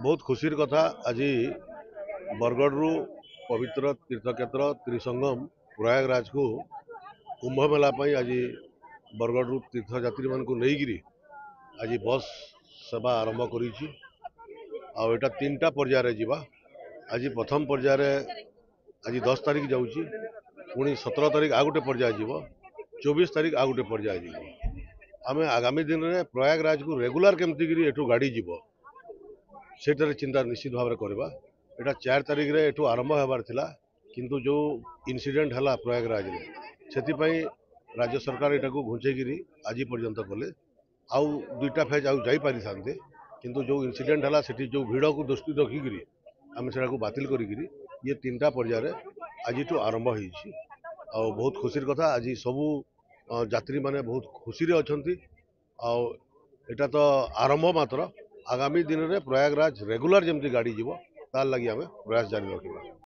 बहुत खुशी कथा आज बरगढ़ पवित्र तीर्थक्षेत्र त्रिसंगम प्रयागराज को कुंभ मेला आज बरगढ़ तीर्थयात्री मान नहीं आज बस सेवा आरंभ कर तीन टा पर्यायर जीवा आज प्रथम पर्यायर आज 10 तारीख जाऊँगी पुणी 17 तारीख आ गोटे पर्याय जीव 24 तारीख आ गोटे पर्याय जीव आम आगामी दिन में प्रयागराज को रेगुलर केमती एठू गाड़ी जीव से चिंता निश्चित भाव में करवा। यहाँ 4 तारीख रे एठू आरंभ होबार थिला किंतु जो इनसीडेंट हला प्रयागराज रे सेतिपई राज्य सरकार एटा को घुंचेगिरी आज पर्यंत कले आउ दुईटा फेज आउ जाई पारि थांते किंतु जो इनसीडेंट हला सेठी जो भीड़ को दृष्टि रखिकी आम सेटा को बातिल करिकिरी ये तीनटा पर्यायर आज आरंभ होईछि आ बहुत खुशी कथा आज सबू यात्री माने बहुत खुशी रे अछंती आ एटा तो आरंभ मात्र आगामी दिन में प्रयागराज रेगुलर जमती गाड़ी जीव तार लगी आम प्रयास जारी रखा।